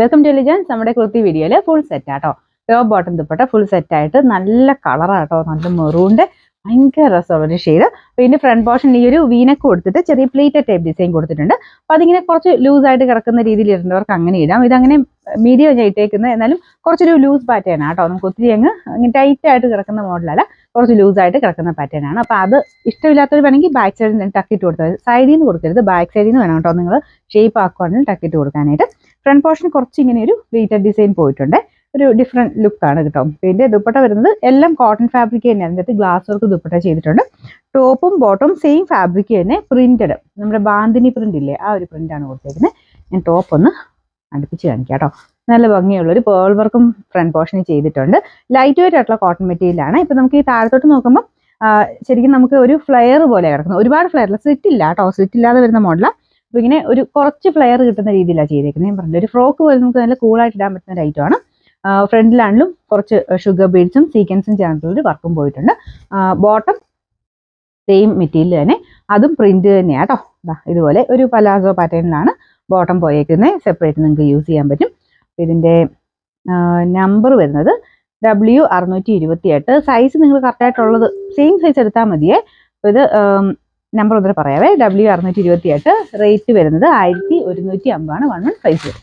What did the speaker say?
Welcome to എലിജൻസ്. നമ്മുടെ കുർത്തി വീഡിയോയില് full set ആട്ടോ. Top bottom dupatta full set ആയിട്ട് നല്ല കളറാട്ടോ, നല്ല മെറൂണിന്റെ ഭയങ്കര രസമുള്ളൊരു ഷെയ്ഡ്. പിന്നെ ഫ്രണ്ട് പോർഷൻ ഈ ഒരു വീനക്ക് കൊടുത്തിട്ട് ചെറിയ പ്ലീറ്റഡ് ടൈപ്പ് ഡിസൈൻ കൊടുത്തിട്ടുണ്ട്. അപ്പൊ അതിങ്ങനെ കുറച്ച് ലൂസായിട്ട് കിടക്കുന്ന രീതിയിൽ ഇരുന്നവർക്ക് അങ്ങനെ ഇടാം. ഇതങ്ങനെ മീഡിയം ഞാൻ ഇട്ടേക്കുന്നത്, എന്നാലും കുറച്ചൊരു ലൂസ് പാറ്റേൺ ആട്ടോ. നമുക്ക് ഒത്തിരി അങ്ങ് ടൈറ്റ് ആയിട്ട് കിടക്കുന്ന മോഡലല്ല, കുറച്ച് ലൂസായിട്ട് കിടക്കുന്ന പാറ്റേൺ ആണ്. അപ്പൊ അത് ഇഷ്ടമില്ലാത്തവർ വേണമെങ്കിൽ ബാക്ക് സൈഡിൽ നിന്ന് ടക്കിട്ട് കൊടുത്താൽ, സൈഡിൽ നിന്ന് കൊടുക്കരുത്, ബാക്ക് സൈഡിൽ നിന്ന് വേണം കേട്ടോ നിങ്ങൾ ഷേപ്പ് ആക്കുവാണെങ്കിൽ ടക്കിട്ട് കൊടുക്കാനായിട്ട്. ഫ്രണ്ട് പോർഷൻ കുറച്ച് ഇങ്ങനെ ഒരു പ്ലീറ്റഡ് ഡിസൈൻ പോയിട്ടുണ്ട്. ഒരു ഡിഫറെന്റ് ലുക്കാണ് കേട്ടോ. പിന്നെ ദുപ്പട്ട വരുന്നത് എല്ലാം കോട്ടൺ ഫാബ്രിക് തന്നെ, അതിൻ്റെ ഗ്ലാസ് വർക്ക് ദുപ്പട്ട ചെയ്തിട്ടുണ്ട്. ടോപ്പും ബോട്ടും സെയിം ഫാബ്രിക് തന്നെ, പ്രിന്റഡ്, നമ്മുടെ ബാന്തിനി പ്രിന്റ് ഇല്ലേ, ആ ഒരു പ്രിന്റാണ് കൊടുത്തേക്കുന്നത്. ഞാൻ ടോപ്പ് ഒന്ന് അടുപ്പിച്ച് കാണിക്കാം കേട്ടോ. നല്ല ഭംഗിയുള്ളൊരു പേൾ വർക്കും ഫ്രണ്ട് പോർഷനിൽ ചെയ്തിട്ടുണ്ട്. ലൈറ്റ് വെയിറ്റ് ആയിട്ടുള്ള കോട്ടൺ മെറ്റീരിയലാണ്. ഇപ്പൊ നമുക്ക് ഈ താഴത്തോട്ട് നോക്കുമ്പോൾ ശരിക്കും നമുക്ക് ഒരു ഫ്ലെയർ പോലെ കിടക്കുന്നത്, ഒരുപാട് ഫ്ലെയർ സ്ലിറ്റ് ഇല്ല കേട്ടോ, സ്ലിറ്റ് ഇല്ലാതെ വരുന്ന മോഡലാണ്. അപ്പോൾ ഇങ്ങനെ ഒരു കുറച്ച് ഫ്ലെയർ കിട്ടുന്ന രീതിയിലാണ് ചെയ്തേക്കുന്നത്. ഞാൻ പറഞ്ഞില്ല, ഒരു ഫ്രോക്ക് പോലെ നമുക്ക് നല്ല കൂളായിട്ട് ഇടാൻ പറ്റുന്ന ഒരു ഐറ്റമാണ്. ഫ്രണ്ടിലാണെങ്കിലും കുറച്ച് ഷുഗർ ബീഡ്സും സീക്വൻസും ചേർന്നിട്ടുള്ളൊരു വർക്കും പോയിട്ടുണ്ട്. ബോട്ടം സെയിം മെറ്റീരിയൽ തന്നെ, അതും പ്രിന്റ് തന്നെയാണ് കേട്ടോ. ഇതുപോലെ ഒരു പലാസോ പാറ്റേണിലാണ് ബോട്ടം പോയേക്കുന്നത്. സെപ്പറേറ്റ് നിങ്ങൾക്ക് യൂസ് ചെയ്യാൻ പറ്റും. ഇതിൻ്റെ നമ്പർ വരുന്നത് W628. സൈസ് നിങ്ങൾ കറക്റ്റായിട്ടുള്ളത് സെയിം സൈസ് എടുത്താൽ മതിയേ. അപ്പോൾ ഇത് നമ്പർ ഒന്നുകൂടെ പറയാവേ, W628. റേറ്റ് വരുന്നത് 1150 ആണ്. 1150.